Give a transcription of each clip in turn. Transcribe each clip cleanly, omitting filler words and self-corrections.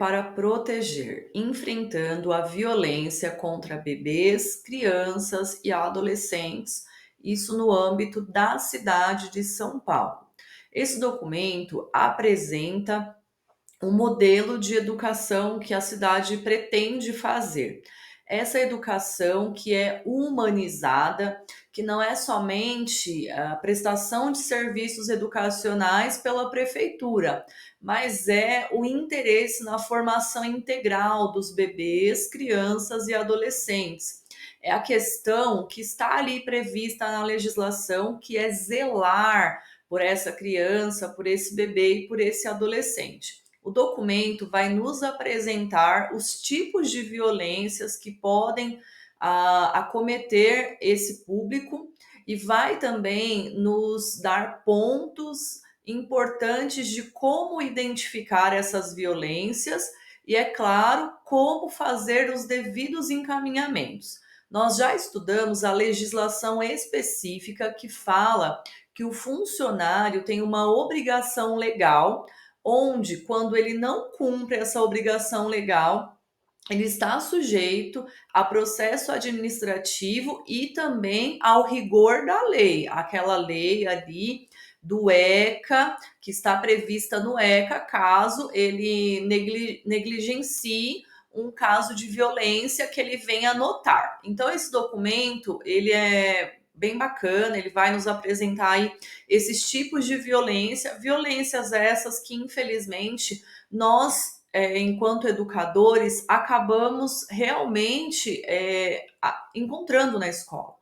para proteger, enfrentando a violência contra bebês, crianças e adolescentes, isso no âmbito da cidade de São Paulo. Esse documento apresenta o modelo de educação que a cidade pretende fazer. Essa educação que é humanizada, que não é somente a prestação de serviços educacionais pela prefeitura, mas é o interesse na formação integral dos bebês, crianças e adolescentes. É a questão que está ali prevista na legislação, que é zelar por essa criança, por esse bebê e por esse adolescente. O documento vai nos apresentar os tipos de violências que podem acometer esse público e vai também nos dar pontos importantes de como identificar essas violências e, é claro, como fazer os devidos encaminhamentos. Nós já estudamos a legislação específica que fala que o funcionário tem uma obrigação legal onde, quando ele não cumpre essa obrigação legal, ele está sujeito a processo administrativo e também ao rigor da lei, aquela lei ali do ECA, que está prevista no ECA, caso ele negligencie um caso de violência que ele venha anotar. Então, esse documento, ele é bem bacana, ele vai nos apresentar aí esses tipos de violência, violências essas que, infelizmente, nós, enquanto educadores, acabamos realmente encontrando na escola.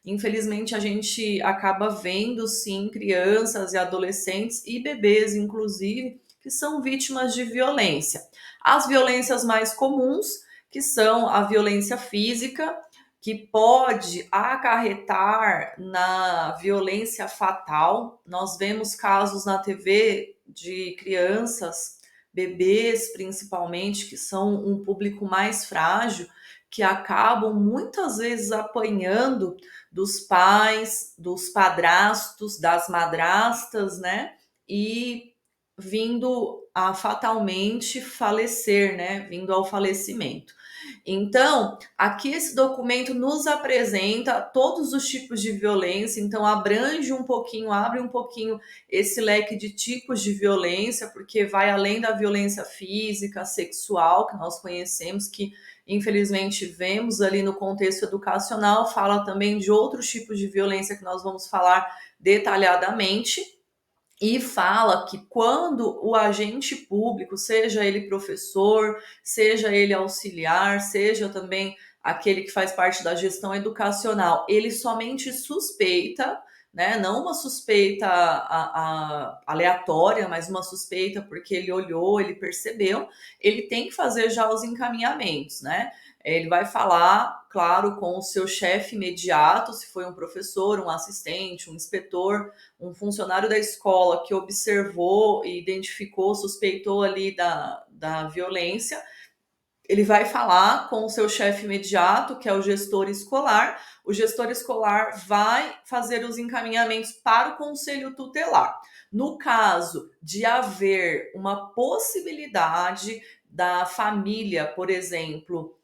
Infelizmente, a gente acaba vendo, sim, crianças e adolescentes e bebês, inclusive, que são vítimas de violência. As violências mais comuns, que são a violência física, que pode acarretar na violência fatal. Nós vemos casos na TV de crianças, bebês principalmente, que são um público mais frágil, que acabam muitas vezes apanhando dos pais, dos padrastos, das madrastas, né? E vindo a fatalmente falecer, né? Vindo ao falecimento. Então, aqui esse documento nos apresenta todos os tipos de violência, então abrange um pouquinho, abre um pouquinho esse leque de tipos de violência, porque vai além da violência física, sexual, que nós conhecemos, que infelizmente vemos ali no contexto educacional, fala também de outros tipos de violência que nós vamos falar detalhadamente. E fala que quando o agente público, seja ele professor, seja ele auxiliar, seja também aquele que faz parte da gestão educacional, ele somente suspeita, né? Não uma suspeita aleatória, mas uma suspeita porque ele olhou, ele percebeu, ele tem que fazer já os encaminhamentos, né? Ele vai falar, claro, com o seu chefe imediato, se foi um professor, um assistente, um inspetor, um funcionário da escola que observou e identificou, suspeitou ali da violência, ele vai falar com o seu chefe imediato, que é o gestor escolar. O gestor escolar vai fazer os encaminhamentos para o conselho tutelar. No caso de haver uma possibilidade da família, por exemplo,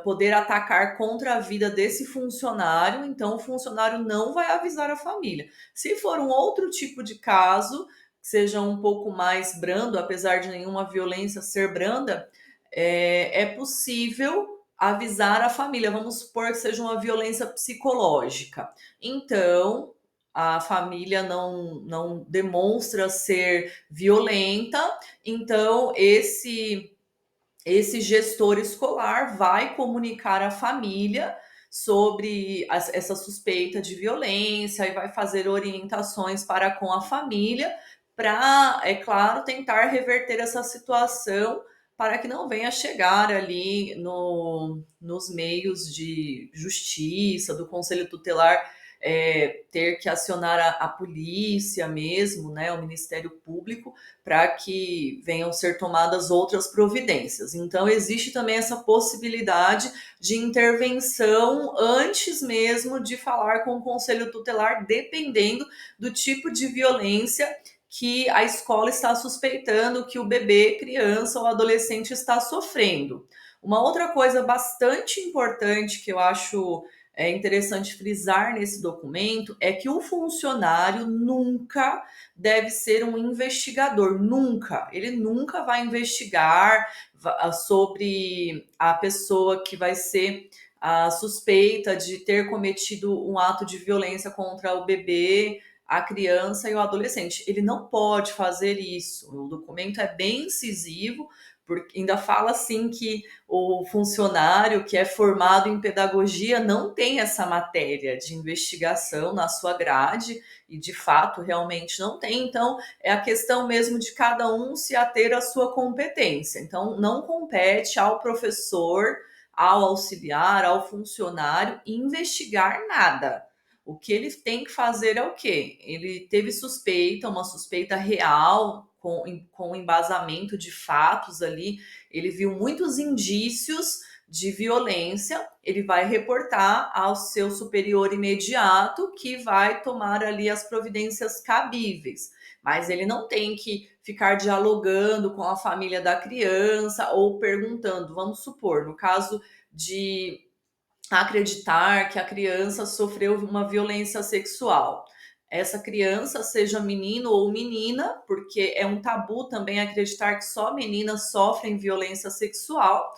poder atacar contra a vida desse funcionário, então o funcionário não vai avisar a família. Se for um outro tipo de caso, que seja um pouco mais brando, apesar de nenhuma violência ser branda, é possível avisar a família. Vamos supor que seja uma violência psicológica. Então, a família não demonstra ser violenta, então esse gestor escolar vai comunicar à família sobre essa suspeita de violência e vai fazer orientações para com a família para, é claro, tentar reverter essa situação para que não venha chegar ali nos meios de justiça, do Conselho Tutelar, ter que acionar a polícia mesmo, né, o Ministério Público, para que venham ser tomadas outras providências. Então, existe também essa possibilidade de intervenção antes mesmo de falar com o Conselho Tutelar, dependendo do tipo de violência que a escola está suspeitando que o bebê, criança ou adolescente está sofrendo. Uma outra coisa bastante importante que eu acho interessante frisar nesse documento é que o funcionário nunca deve ser um investigador, nunca. Ele nunca vai investigar sobre a pessoa que vai ser a suspeita de ter cometido um ato de violência contra o bebê, a criança e o adolescente. Ele não pode fazer isso. O documento é bem incisivo, porque ainda fala assim que o funcionário que é formado em pedagogia não tem essa matéria de investigação na sua grade, e de fato realmente não tem. Então, é a questão mesmo de cada um se ater à sua competência. Então, não compete ao professor, ao auxiliar, ao funcionário investigar nada. O que ele tem que fazer é o quê? Ele teve suspeita, uma suspeita real, com embasamento de fatos ali, ele viu muitos indícios de violência, ele vai reportar ao seu superior imediato, que vai tomar ali as providências cabíveis. Mas ele não tem que ficar dialogando com a família da criança ou perguntando, vamos supor, no caso de acreditar que a criança sofreu uma violência sexual. Essa criança, seja menino ou menina, porque é um tabu também acreditar que só meninas sofrem violência sexual,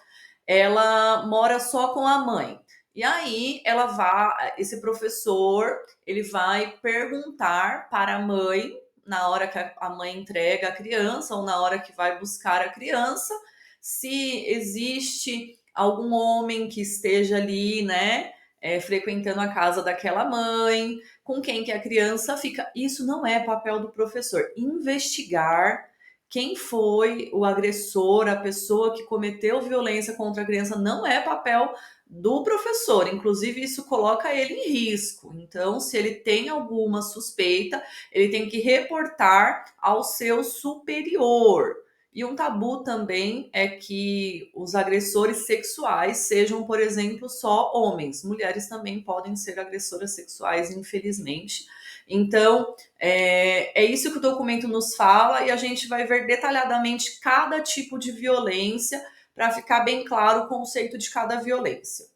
ela mora só com a mãe. E aí ela vai, esse professor, ele vai perguntar para a mãe, na hora que a mãe entrega a criança ou na hora que vai buscar a criança, se existe algum homem que esteja ali, né, frequentando a casa daquela mãe, com quem que a criança fica. Isso não é papel do professor. Investigar quem foi o agressor, a pessoa que cometeu violência contra a criança, não é papel do professor. Inclusive, isso coloca ele em risco. Então, se ele tem alguma suspeita, ele tem que reportar ao seu superior. E um tabu também é que os agressores sexuais sejam, por exemplo, só homens. Mulheres também podem ser agressoras sexuais, infelizmente. Então, é isso que o documento nos fala, e a gente vai ver detalhadamente cada tipo de violência para ficar bem claro o conceito de cada violência.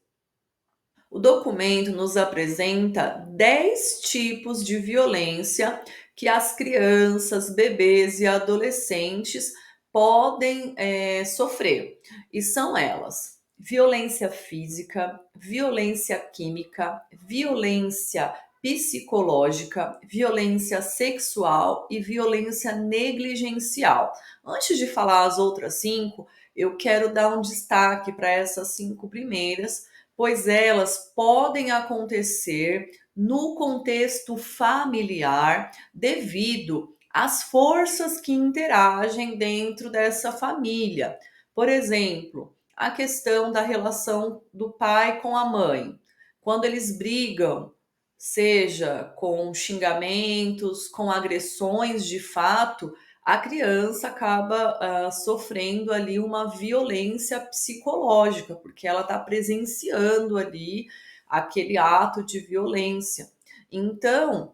O documento nos apresenta 10 tipos de violência que as crianças, bebês e adolescentes podem sofrer. E são elas: violência física, violência química, violência psicológica, violência sexual e violência negligencial. Antes de falar as outras 5, eu quero dar um destaque para essas 5 primeiras, pois elas podem acontecer no contexto familiar devido às forças que interagem dentro dessa família. Por exemplo, a questão da relação do pai com a mãe. Quando eles brigam, seja com xingamentos, com agressões de fato, a criança acaba sofrendo ali uma violência psicológica, porque ela está presenciando ali aquele ato de violência. Então,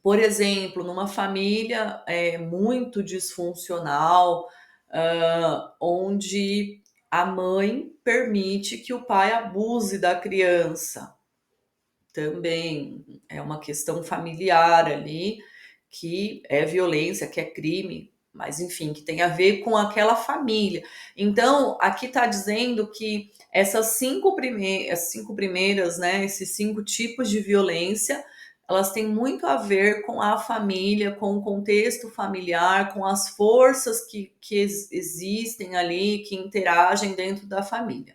por exemplo, numa família muito disfuncional, onde a mãe permite que o pai abuse da criança, também é uma questão familiar ali, que é violência, que é crime, mas enfim, que tem a ver com aquela família. Então, aqui está dizendo que as 5 primeiras, né, esses 5 tipos de violência, elas têm muito a ver com a família, com o contexto familiar, com as forças que existem ali, que interagem dentro da família.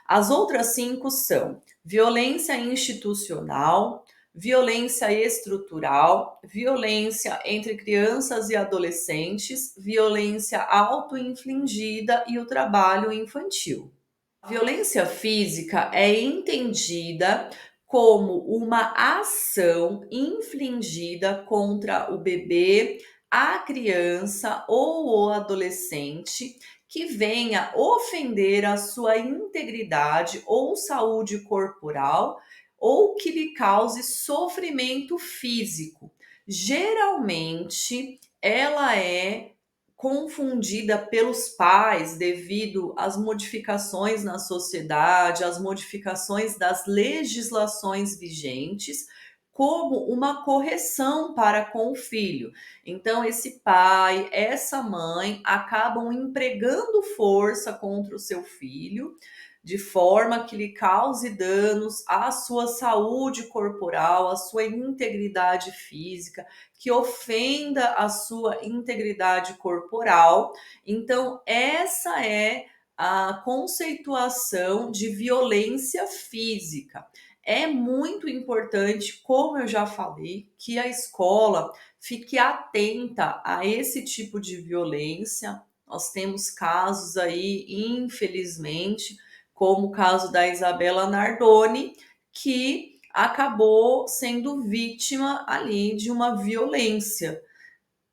As outras 5 são violência institucional, violência estrutural, violência entre crianças e adolescentes, violência auto-infligida e o trabalho infantil. A violência física é entendida como uma ação infligida contra o bebê, a criança ou o adolescente que venha ofender a sua integridade ou saúde corporal ou que lhe cause sofrimento físico. Geralmente ela é confundida pelos pais devido às modificações na sociedade, às modificações das legislações vigentes, como uma correção para com o filho. Então, esse pai, essa mãe acabam empregando força contra o seu filho, de forma que lhe cause danos à sua saúde corporal, à sua integridade física, que ofenda a sua integridade corporal. Então, essa é a conceituação de violência física. É muito importante, como eu já falei, que a escola fique atenta a esse tipo de violência. Nós temos casos aí, infelizmente, como o caso da Isabela Nardoni, que acabou sendo vítima ali de uma violência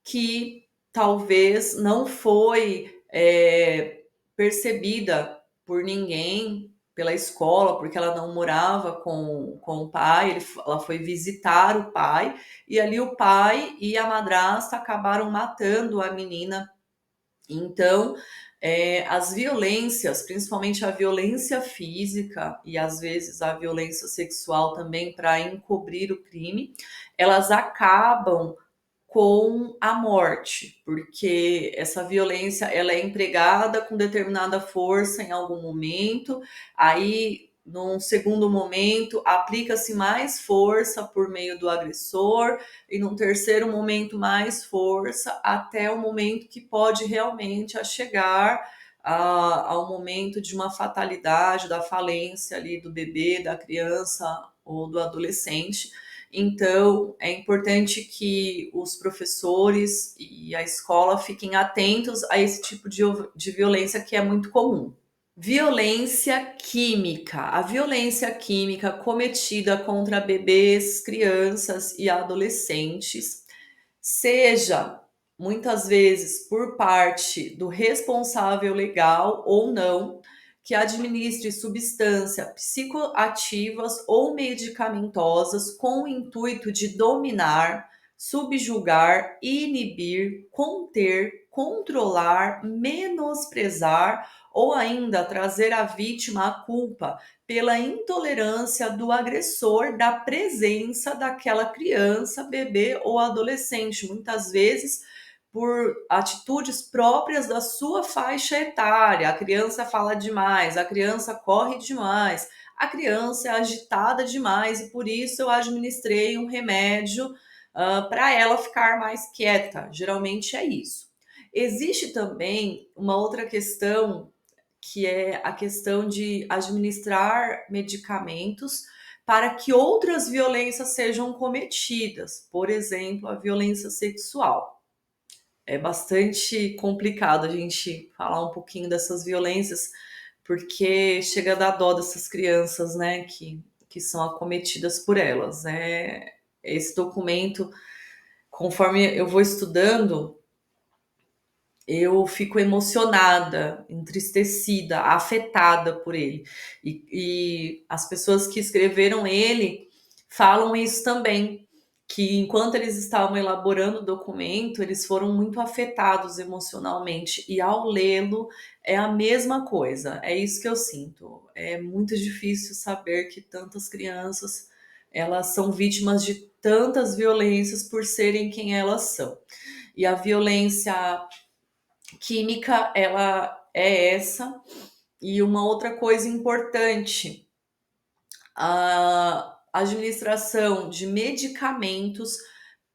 que talvez não foi percebida por ninguém, pela escola, porque ela não morava com o pai, ela foi visitar o pai, e ali o pai e a madrasta acabaram matando a menina. Então, as violências, principalmente a violência física e às vezes a violência sexual também para encobrir o crime, elas acabam com a morte, porque essa violência ela é empregada com determinada força em algum momento, aí num segundo momento aplica-se mais força por meio do agressor e num terceiro momento mais força até o momento que pode realmente chegar ao momento de uma fatalidade, da falência ali do bebê, da criança ou do adolescente. Então, é importante que os professores e a escola fiquem atentos a esse tipo de violência que é muito comum. Violência química. A violência química cometida contra bebês, crianças e adolescentes, seja muitas vezes por parte do responsável legal ou não, que administre substâncias psicoativas ou medicamentosas com o intuito de dominar, subjugar, inibir, conter, controlar, menosprezar ou ainda trazer à vítima a culpa pela intolerância do agressor da presença daquela criança, bebê ou adolescente, muitas vezes por atitudes próprias da sua faixa etária. A criança fala demais, a criança corre demais, a criança é agitada demais e por isso eu administrei um remédio para ela ficar mais quieta. Geralmente é isso. Existe também uma outra questão que é a questão de administrar medicamentos para que outras violências sejam cometidas, por exemplo, a violência sexual. É bastante complicado a gente falar um pouquinho dessas violências, porque chega a dar dó dessas crianças, né, que são acometidas por elas. Esse documento, conforme eu vou estudando, eu fico emocionada, entristecida, afetada por ele. E as pessoas que escreveram ele falam isso também, que enquanto eles estavam elaborando o documento, eles foram muito afetados emocionalmente. E ao lê-lo, é a mesma coisa. É isso que eu sinto. É muito difícil saber que tantas crianças elas são vítimas de tantas violências por serem quem elas são. E a violência química, ela é essa. E uma outra coisa importante, a administração de medicamentos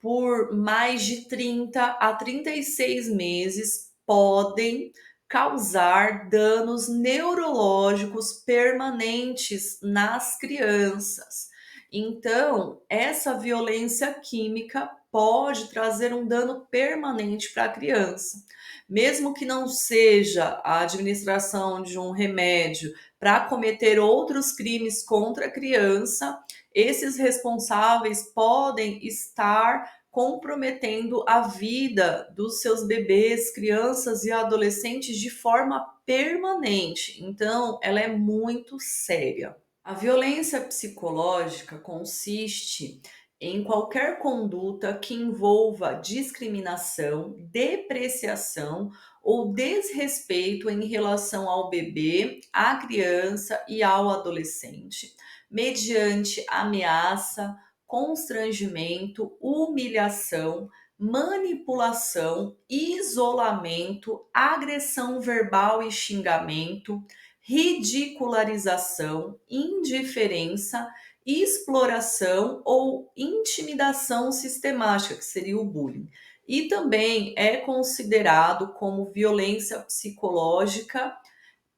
por mais de 30 a 36 meses podem causar danos neurológicos permanentes nas crianças. Então, essa violência química pode trazer um dano permanente para a criança. Mesmo que não seja a administração de um remédio para cometer outros crimes contra a criança, esses responsáveis podem estar comprometendo a vida dos seus bebês, crianças e adolescentes de forma permanente. Então, ela é muito séria. A violência psicológica consiste em qualquer conduta que envolva discriminação, depreciação ou desrespeito em relação ao bebê, à criança e ao adolescente, mediante ameaça, constrangimento, humilhação, manipulação, isolamento, agressão verbal e xingamento, ridicularização, indiferença, exploração ou intimidação sistemática, que seria o bullying. E também é considerado como violência psicológica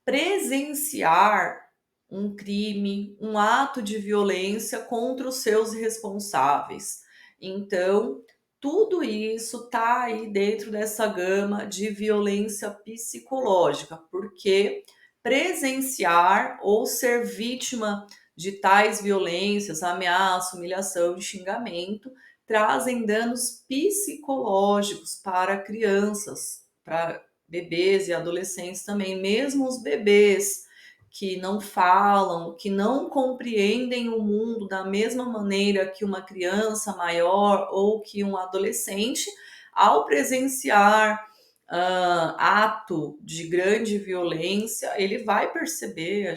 presenciar um crime, um ato de violência contra os seus responsáveis. Então, tudo isso está aí dentro dessa gama de violência psicológica, porque presenciar ou ser vítima de tais violências, ameaça, humilhação e xingamento, trazem danos psicológicos para crianças, para bebês e adolescentes também, mesmo os bebês que não falam, que não compreendem o mundo da mesma maneira que uma criança maior ou que um adolescente, ao presenciar ato de grande violência, ele vai perceber,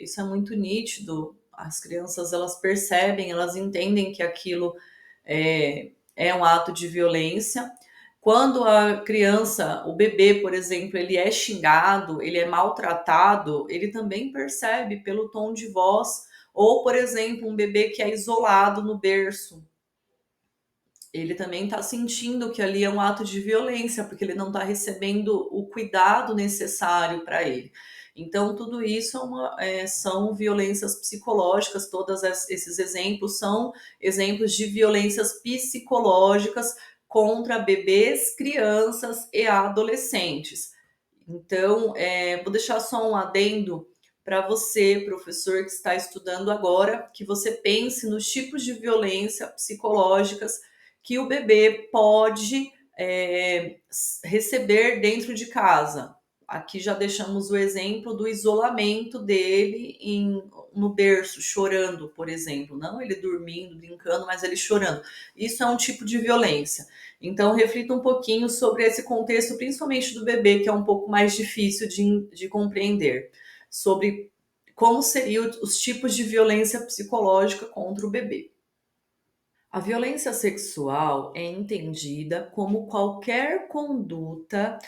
isso é muito nítido, as crianças elas percebem, elas entendem que aquilo é um ato de violência. Quando a criança, o bebê, por exemplo, ele é xingado, ele é maltratado, ele também percebe pelo tom de voz. Ou, por exemplo, um bebê que é isolado no berço, ele também está sentindo que ali é um ato de violência, porque ele não está recebendo o cuidado necessário para ele. Então, tudo isso são violências psicológicas, todos esses exemplos são exemplos de violências psicológicas contra bebês, crianças e adolescentes. Então, vou deixar só um adendo para você, professor que está estudando agora, que você pense nos tipos de violência psicológicas que o bebê pode receber dentro de casa. Aqui já deixamos o exemplo do isolamento dele no berço, chorando, por exemplo. Não ele dormindo, brincando, mas ele chorando. Isso é um tipo de violência. Então, reflita um pouquinho sobre esse contexto, principalmente do bebê, que é um pouco mais difícil de compreender, sobre como seriam os tipos de violência psicológica contra o bebê. A violência sexual é entendida como qualquer conduta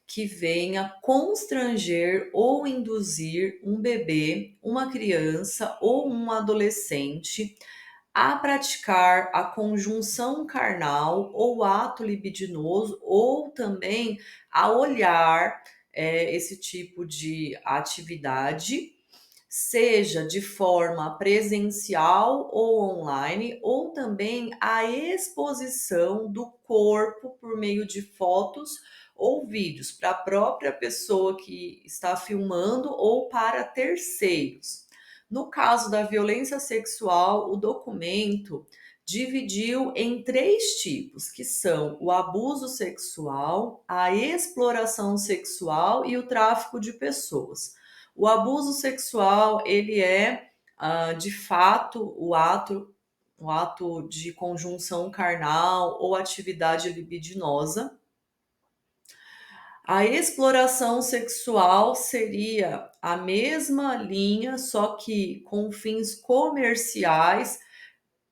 que venha constranger ou induzir um bebê, uma criança ou um adolescente a praticar a conjunção carnal ou ato libidinoso, ou também a olhar esse tipo de atividade, seja de forma presencial ou online, ou também a exposição do corpo por meio de fotos ou vídeos para a própria pessoa que está filmando ou para terceiros. No caso da violência sexual, o documento dividiu em 3 tipos, que são o abuso sexual, a exploração sexual e o tráfico de pessoas. O abuso sexual, ele é, de fato, o ato de conjunção carnal ou atividade libidinosa. A exploração sexual seria a mesma linha, só que com fins comerciais,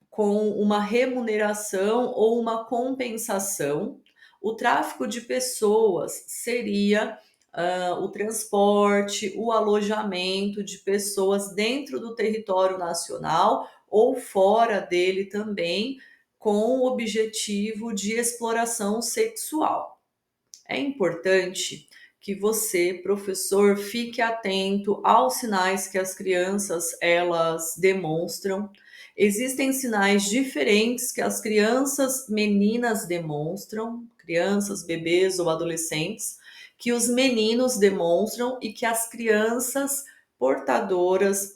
com uma remuneração ou uma compensação. O tráfico de pessoas seria o transporte, o alojamento de pessoas dentro do território nacional ou fora dele também, com o objetivo de exploração sexual. É importante que você, professor, fique atento aos sinais que as crianças elas demonstram. Existem sinais diferentes que as crianças meninas demonstram, crianças, bebês ou adolescentes, que os meninos demonstram e que as crianças portadoras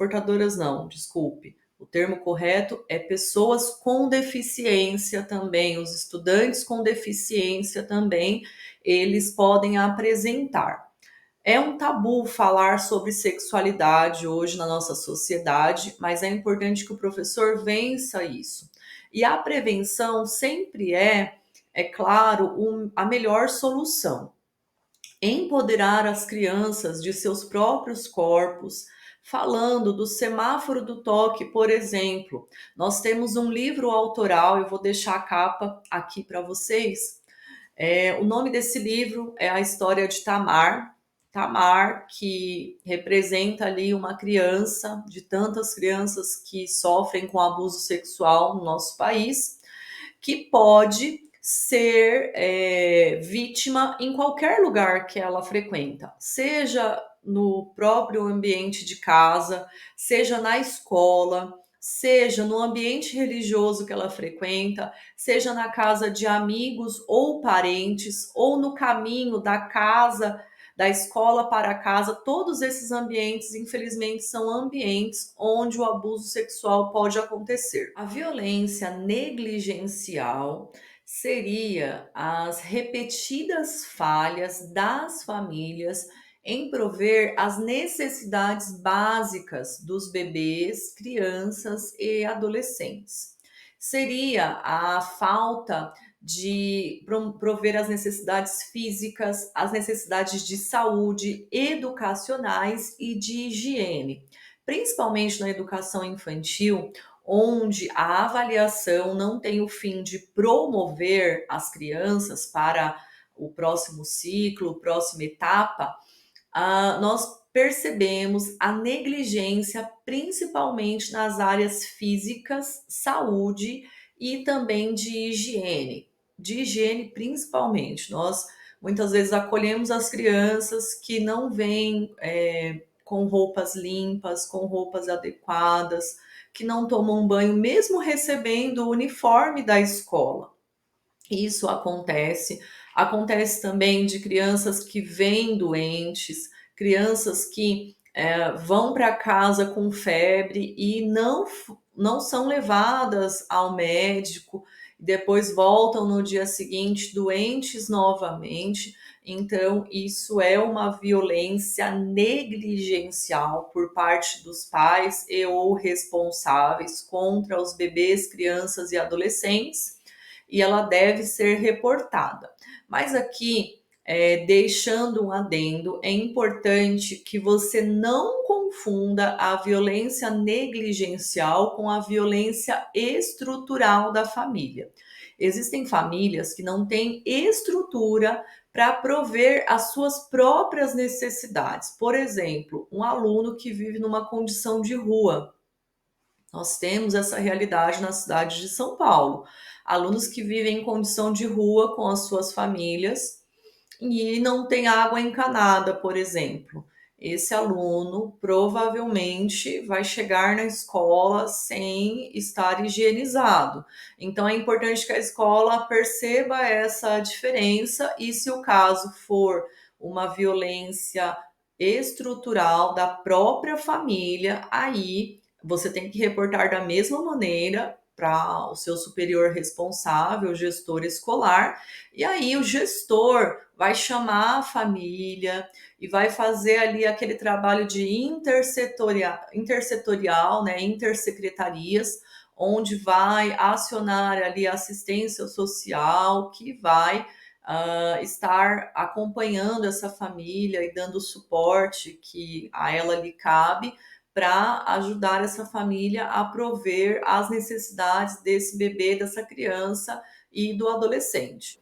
não, desculpe. O termo correto é pessoas com deficiência também, os estudantes com deficiência também, eles podem apresentar. É um tabu falar sobre sexualidade hoje na nossa sociedade, mas é importante que o professor vença isso. E a prevenção sempre é claro, a melhor solução. Empoderar as crianças de seus próprios corpos, falando do semáforo do toque, por exemplo. Nós temos um livro autoral, eu vou deixar a capa aqui para vocês. O nome desse livro é A História de Tamar. Tamar, que representa ali uma criança, de tantas crianças que sofrem com abuso sexual no nosso país, que pode ser vítima em qualquer lugar que ela frequenta, seja no próprio ambiente de casa, seja na escola, seja no ambiente religioso que ela frequenta, seja na casa de amigos ou parentes, ou no caminho da casa, da escola para casa. Todos esses ambientes, infelizmente, são ambientes onde o abuso sexual pode acontecer. A violência negligencial seria as repetidas falhas das famílias em prover as necessidades básicas dos bebês, crianças e adolescentes. Seria a falta de prover as necessidades físicas, as necessidades de saúde, educacionais e de higiene, principalmente na educação infantil, onde a avaliação não tem o fim de promover as crianças para o próximo ciclo, próxima etapa. Nós percebemos a negligência principalmente nas áreas físicas, saúde e também de higiene principalmente. Nós muitas vezes acolhemos as crianças que não vêm com roupas limpas, com roupas adequadas, que não tomam banho, mesmo recebendo o uniforme da escola. Isso acontece. Acontece também de crianças que vêm doentes, crianças que vão para casa com febre e não são levadas ao médico, depois voltam no dia seguinte doentes novamente. Então, isso é uma violência negligencial por parte dos pais e ou responsáveis contra os bebês, crianças e adolescentes, e ela deve ser reportada. Mas aqui, deixando um adendo, é importante que você não confunda a violência negligencial com a violência estrutural da família. Existem famílias que não têm estrutura para prover as suas próprias necessidades. Por exemplo, um aluno que vive numa condição de rua. Nós temos essa realidade na cidade de São Paulo. Alunos que vivem em condição de rua com as suas famílias e não tem água encanada, por exemplo. Esse aluno provavelmente vai chegar na escola sem estar higienizado. Então é importante que a escola perceba essa diferença e, se o caso for uma violência estrutural da própria família, aí você tem que reportar da mesma maneira para o seu superior responsável, o gestor escolar, e aí o gestor vai chamar a família e vai fazer ali aquele trabalho de intersetorial, né, intersecretarias, onde vai acionar ali a assistência social, que vai estar acompanhando essa família e dando o suporte que a ela lhe cabe, para ajudar essa família a prover as necessidades desse bebê, dessa criança e do adolescente.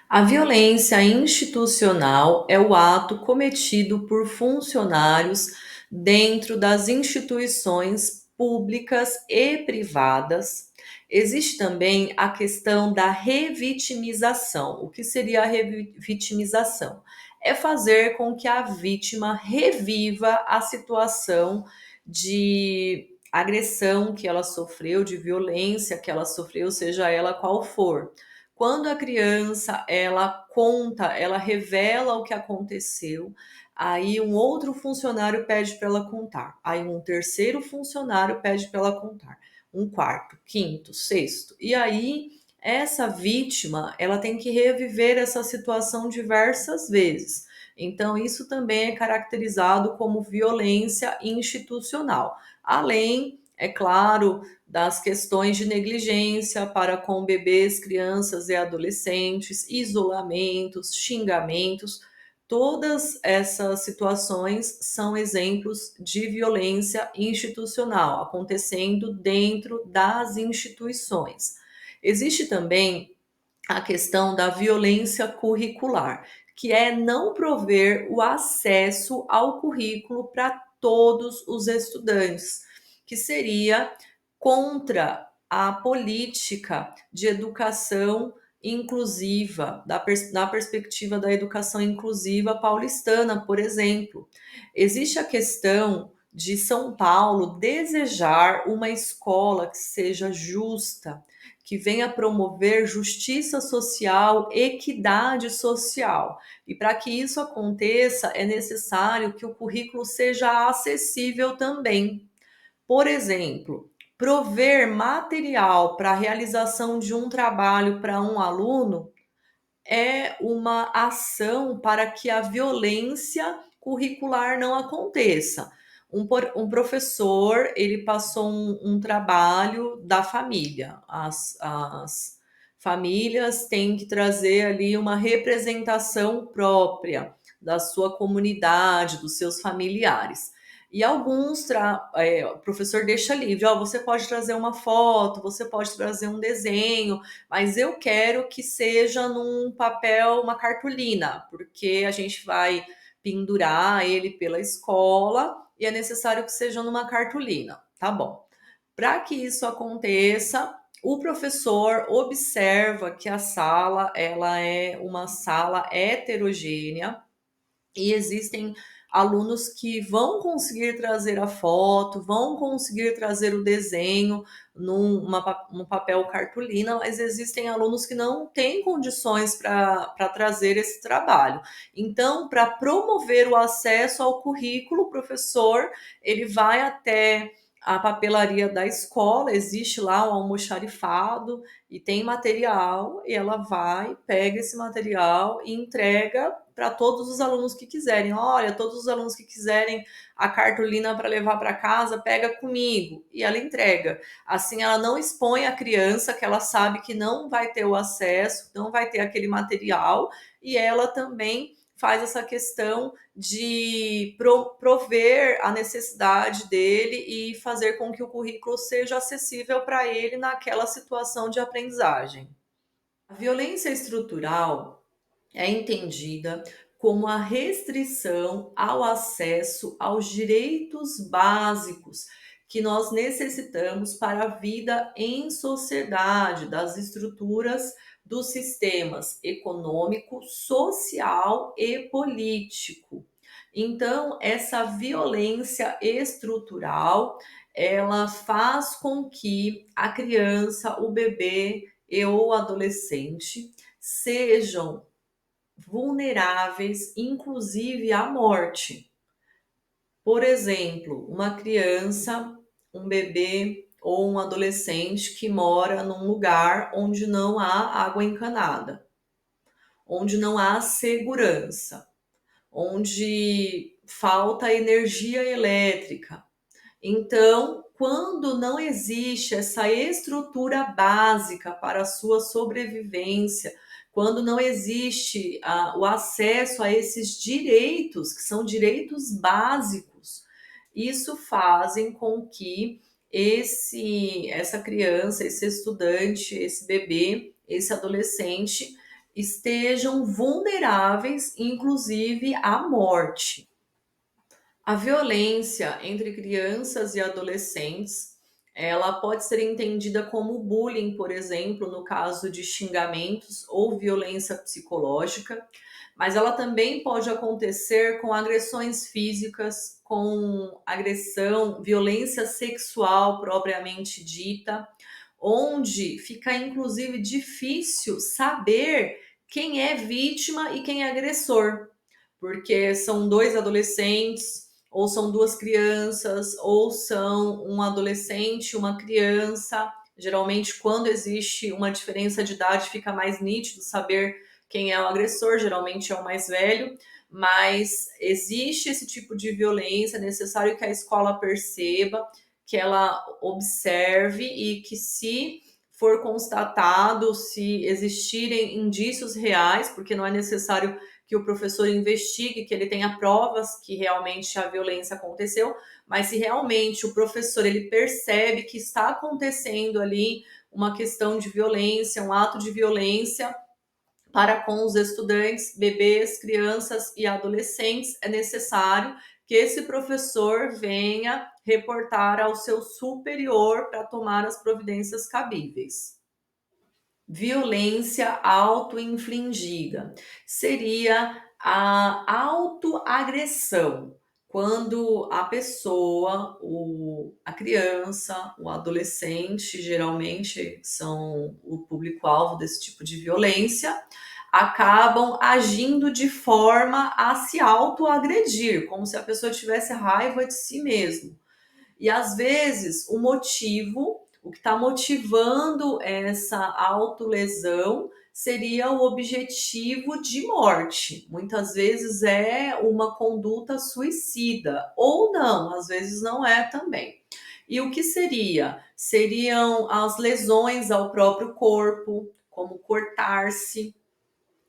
A violência institucional é o ato cometido por funcionários dentro das instituições públicas e privadas. Existe também a questão da revitimização. O que seria a revitimização? É fazer com que a vítima reviva a situação de agressão que ela sofreu, de violência que ela sofreu, seja ela qual for. Quando a criança, ela conta, ela revela o que aconteceu, aí um outro funcionário pede para ela contar, aí um terceiro funcionário pede para ela contar, um quarto, quinto, sexto, e aí essa vítima, ela tem que reviver essa situação diversas vezes. Então, isso também é caracterizado como violência institucional, além é claro, das questões de negligência para com bebês, crianças e adolescentes, isolamentos, xingamentos. Todas essas situações são exemplos de violência institucional acontecendo dentro das instituições. Existe também a questão da violência curricular, que é não prover o acesso ao currículo para todos os estudantes, que seria contra a política de educação inclusiva, na perspectiva da educação inclusiva paulistana, por exemplo. Existe a questão de São Paulo desejar uma escola que seja justa, que venha promover justiça social, equidade social. E para que isso aconteça, é necessário que o currículo seja acessível também. Por exemplo, prover material para a realização de um trabalho para um aluno é uma ação para que a violência curricular não aconteça. Um professor, ele passou um trabalho da família. As famílias têm que trazer ali uma representação própria da sua comunidade, dos seus familiares. E alguns, o professor deixa livre, ó, você pode trazer uma foto, você pode trazer um desenho, mas eu quero que seja num papel, uma cartolina, porque a gente vai pendurar ele pela escola e é necessário que seja numa cartolina. Tá bom. Para que isso aconteça, o professor observa que a sala ela é uma sala heterogênea e existem alunos que vão conseguir trazer a foto, vão conseguir trazer o desenho num papel cartolina, mas existem alunos que não têm condições para trazer esse trabalho. Então, para promover o acesso ao currículo, o professor ele vai até a papelaria da escola, existe lá um almoxarifado e tem material, e ela vai, pega esse material e entrega para todos os alunos que quiserem. Olha, todos os alunos que quiserem a cartolina para levar para casa, pega comigo. E ela entrega. Assim, ela não expõe a criança, que ela sabe que não vai ter o acesso, não vai ter aquele material, e ela também faz essa questão de prover a necessidade dele e fazer com que o currículo seja acessível para ele naquela situação de aprendizagem. A violência estrutural é entendida como a restrição ao acesso aos direitos básicos que nós necessitamos para a vida em sociedade, das estruturas dos sistemas econômico, social e político. Então, essa violência estrutural, ela faz com que a criança, o bebê e o adolescente sejam vulneráveis, inclusive à morte. Por exemplo, uma criança, um bebê ou um adolescente que mora num lugar onde não há água encanada, onde não há segurança, onde falta energia elétrica. Então, quando não existe essa estrutura básica para a sua sobrevivência, quando não existe o acesso a esses direitos, que são direitos básicos, isso fazem com que essa criança, esse estudante, esse bebê, esse adolescente estejam vulneráveis, inclusive à morte. A violência entre crianças e adolescentes, ela pode ser entendida como bullying, por exemplo, no caso de xingamentos ou violência psicológica, mas ela também pode acontecer com agressões físicas, com agressão, violência sexual propriamente dita, onde fica inclusive difícil saber quem é vítima e quem é agressor, porque são dois adolescentes, ou são duas crianças, ou são um adolescente e uma criança. Geralmente, quando existe uma diferença de idade, fica mais nítido saber quem é o agressor, geralmente é o mais velho, mas existe esse tipo de violência, é necessário que a escola perceba que ela observe e que, se for constatado, se existirem indícios reais, porque não é necessário que o professor investigue, que ele tenha provas que realmente a violência aconteceu, mas se realmente o professor ele percebe que está acontecendo ali uma questão de violência, um ato de violência para com os estudantes, bebês, crianças e adolescentes, é necessário que esse professor venha reportar ao seu superior para tomar as providências cabíveis. Violência auto-infligida seria a autoagressão, quando a pessoa, a criança, o adolescente, geralmente são o público-alvo desse tipo de violência, acabam agindo de forma a se autoagredir, como se a pessoa tivesse raiva de si mesmo. E às vezes o que está motivando essa autolesão seria o objetivo de morte. Muitas vezes é uma conduta suicida, ou não, às vezes não é também. E o que seria? Seriam as lesões ao próprio corpo, como cortar-se,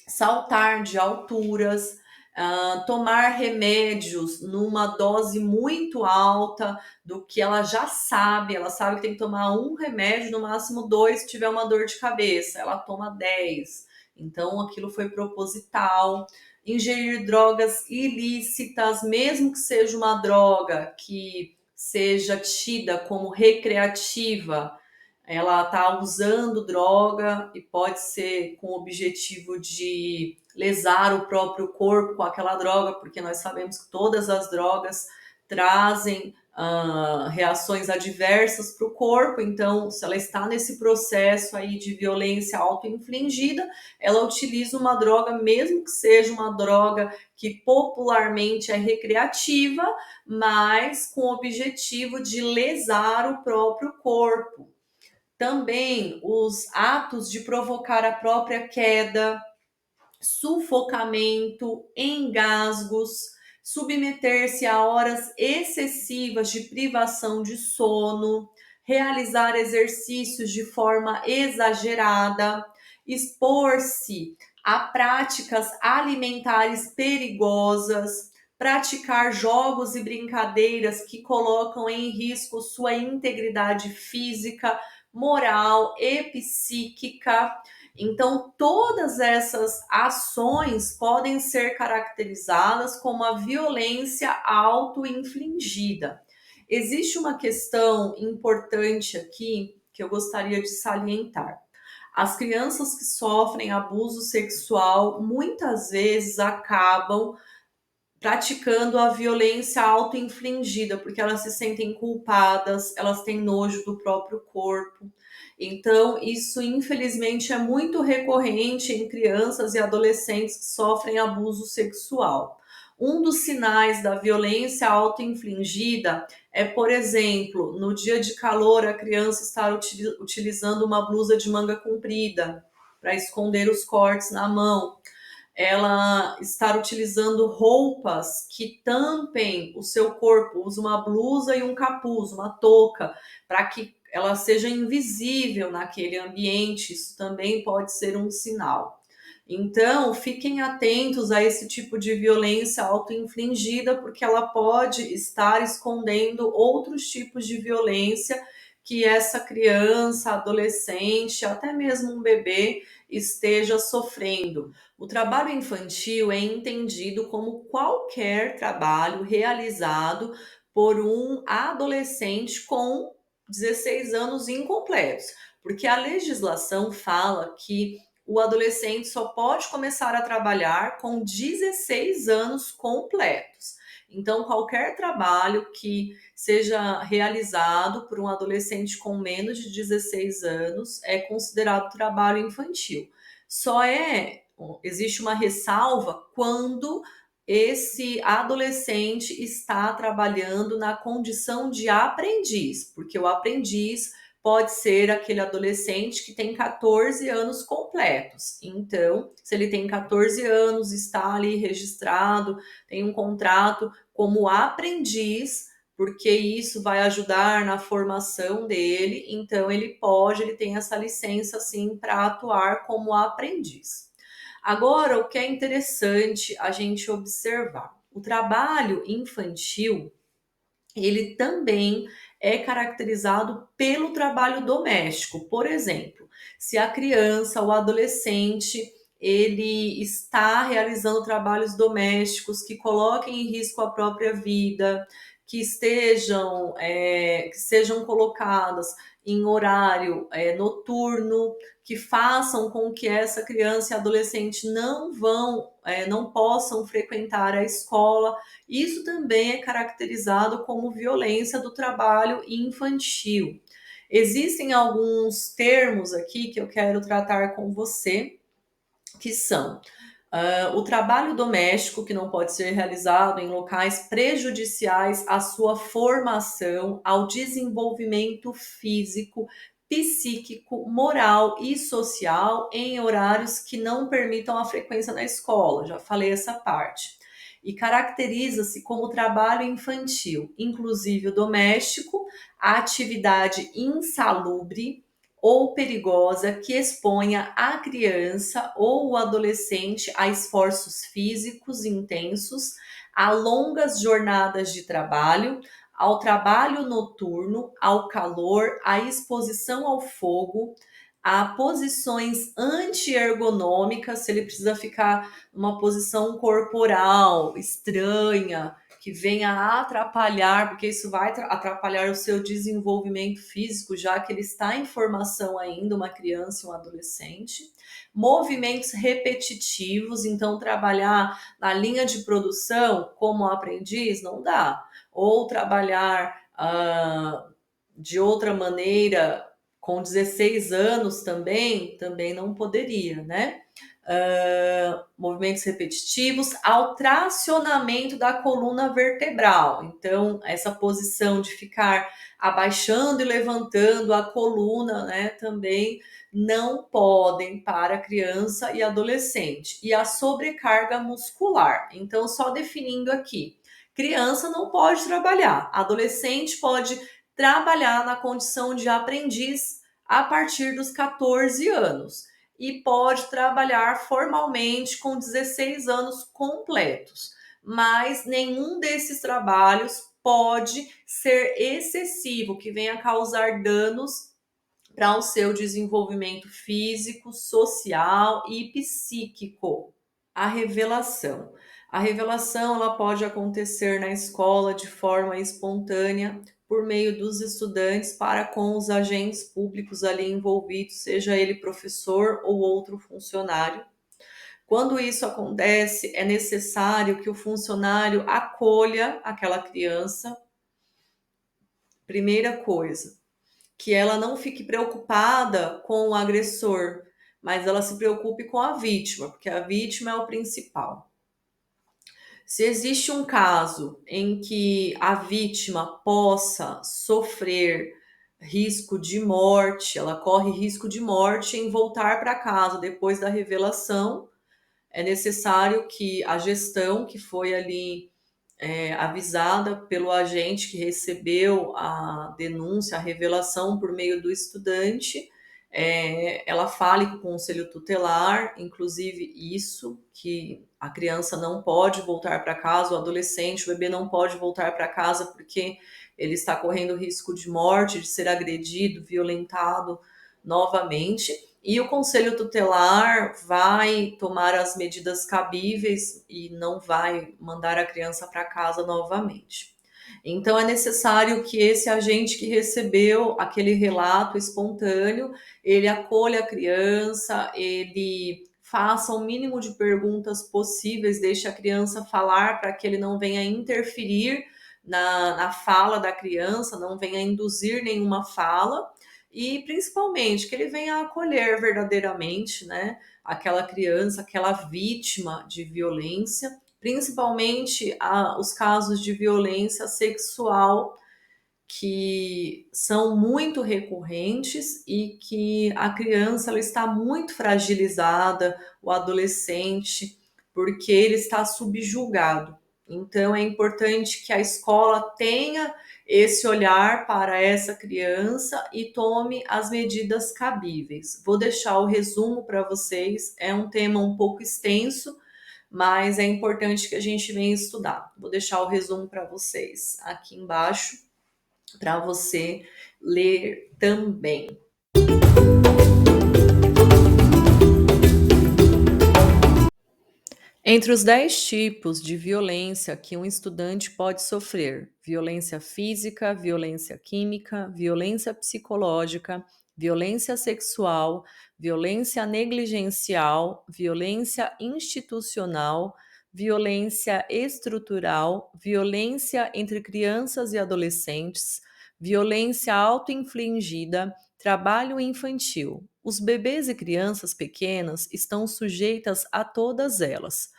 saltar de alturas, tomar remédios numa dose muito alta do que ela sabe que tem que tomar um remédio, no máximo dois, se tiver uma dor de cabeça, ela toma 10. Então aquilo foi proposital. Ingerir drogas ilícitas, mesmo que seja uma droga que seja tida como recreativa, ela está usando droga e pode ser com o objetivo de lesar o próprio corpo com aquela droga, porque nós sabemos que todas as drogas trazem reações adversas para o corpo. Então, se ela está nesse processo aí de violência auto-infligida, ela utiliza uma droga, mesmo que seja uma droga que popularmente é recreativa, mas com o objetivo de lesar o próprio corpo. Também os atos de provocar a própria queda, sufocamento, engasgos, submeter-se a horas excessivas de privação de sono, realizar exercícios de forma exagerada, expor-se a práticas alimentares perigosas, praticar jogos e brincadeiras que colocam em risco sua integridade física, moral e psíquica. Então, todas essas ações podem ser caracterizadas como a violência auto-infligida. Existe uma questão importante aqui que eu gostaria de salientar. As crianças que sofrem abuso sexual muitas vezes acabam praticando a violência auto-infligida, porque elas se sentem culpadas, elas têm nojo do próprio corpo. Então, isso infelizmente é muito recorrente em crianças e adolescentes que sofrem abuso sexual. Um dos sinais da violência auto-infligida é, por exemplo, no dia de calor, a criança estar utilizando uma blusa de manga comprida para esconder os cortes na mão, ela estar utilizando roupas que tampem o seu corpo, usa uma blusa e um capuz, uma touca, para que ela seja invisível naquele ambiente. Isso também pode ser um sinal. Então, fiquem atentos a esse tipo de violência auto-infligida, porque ela pode estar escondendo outros tipos de violência que essa criança, adolescente, até mesmo um bebê esteja sofrendo. O trabalho infantil é entendido como qualquer trabalho realizado por um adolescente com 16 anos incompletos, porque a legislação fala que o adolescente só pode começar a trabalhar com 16 anos completos. Então, qualquer trabalho que seja realizado por um adolescente com menos de 16 anos é considerado trabalho infantil. Só existe uma ressalva quando esse adolescente está trabalhando na condição de aprendiz, porque o aprendiz pode ser aquele adolescente que tem 14 anos completos. Então, se ele tem 14 anos, está ali registrado, tem um contrato como aprendiz, porque isso vai ajudar na formação dele, então ele tem essa licença sim para atuar como aprendiz. Agora, o que é interessante a gente observar, o trabalho infantil, ele também é caracterizado pelo trabalho doméstico. Por exemplo, se a criança ou adolescente ele está realizando trabalhos domésticos que coloquem em risco a própria vida, que sejam colocadas em horário noturno, que façam com que essa criança e adolescente não possam frequentar a escola. Isso também é caracterizado como violência do trabalho infantil. Existem alguns termos aqui que eu quero tratar com você, que são o trabalho doméstico, que não pode ser realizado em locais prejudiciais à sua formação, ao desenvolvimento físico, psíquico, moral e social em horários que não permitam a frequência na escola. Já falei essa parte. E caracteriza-se como trabalho infantil, inclusive o doméstico, a atividade insalubre ou perigosa que exponha a criança ou o adolescente a esforços físicos intensos, a longas jornadas de trabalho, ao trabalho noturno, ao calor, à exposição ao fogo, a posições anti-ergonômicas, se ele precisa ficar numa posição corporal estranha, que venha a atrapalhar, porque isso vai atrapalhar o seu desenvolvimento físico, já que ele está em formação ainda, uma criança e um adolescente. Movimentos repetitivos, então trabalhar na linha de produção como aprendiz não dá. Ou trabalhar de outra maneira com 16 anos também não poderia, né? Movimentos repetitivos, ao tracionamento da coluna vertebral. Então, essa posição de ficar abaixando e levantando a coluna, né, também não podem para criança e adolescente. E a sobrecarga muscular. Então, só definindo aqui, criança não pode trabalhar, adolescente pode trabalhar na condição de aprendiz a partir dos 14 anos e pode trabalhar formalmente com 16 anos completos, mas nenhum desses trabalhos pode ser excessivo, que venha causar danos para o seu desenvolvimento físico, social e psíquico. A revelação. A revelação ela pode acontecer na escola de forma espontânea por meio dos estudantes para com os agentes públicos ali envolvidos, seja ele professor ou outro funcionário. Quando isso acontece, é necessário que o funcionário acolha aquela criança. Primeira coisa, que ela não fique preocupada com o agressor, mas ela se preocupe com a vítima, porque a vítima é o principal. Se existe um caso em que a vítima possa sofrer risco de morte, ela corre risco de morte em voltar para casa depois da revelação, é necessário que a gestão que foi ali avisada pelo agente que recebeu a denúncia, a revelação por meio do estudante, ela fale com o conselho tutelar, inclusive isso, que a criança não pode voltar para casa, o adolescente, o bebê não pode voltar para casa porque ele está correndo risco de morte, de ser agredido, violentado novamente. E o conselho tutelar vai tomar as medidas cabíveis e não vai mandar a criança para casa novamente. Então é necessário que esse agente que recebeu aquele relato espontâneo, ele acolha a criança, ele faça o mínimo de perguntas possíveis, deixe a criança falar para que ele não venha interferir na fala da criança, não venha induzir nenhuma fala e principalmente que ele venha acolher verdadeiramente, né, aquela criança, aquela vítima de violência, principalmente os casos de violência sexual que são muito recorrentes e que a criança ela está muito fragilizada, o adolescente, porque ele está subjugado. Então, é importante que a escola tenha esse olhar para essa criança e tome as medidas cabíveis. Vou deixar o resumo para vocês, é um tema um pouco extenso, mas é importante que a gente venha estudar. Vou deixar o resumo para vocês aqui embaixo, para você ler também. Entre os 10 tipos de violência que um estudante pode sofrer: violência física, violência química, violência psicológica, violência sexual, violência negligencial, violência institucional, violência estrutural, violência entre crianças e adolescentes, violência auto-infligida, trabalho infantil. Os bebês e crianças pequenas estão sujeitas a todas elas.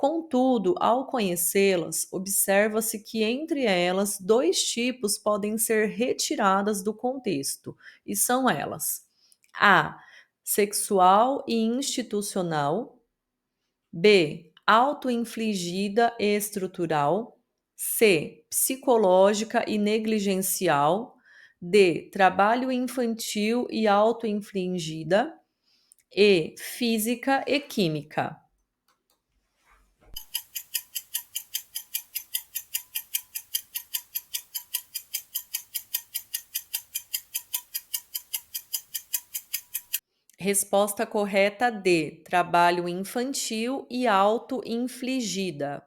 Contudo, ao conhecê-las, observa-se que entre elas dois tipos podem ser retiradas do contexto, e são elas: A. Sexual e institucional. B. Auto-infligida e estrutural. C. Psicológica e negligencial. D. Trabalho infantil e auto-infligida. E. Física e química. Resposta correta D. Trabalho infantil e auto-infligida.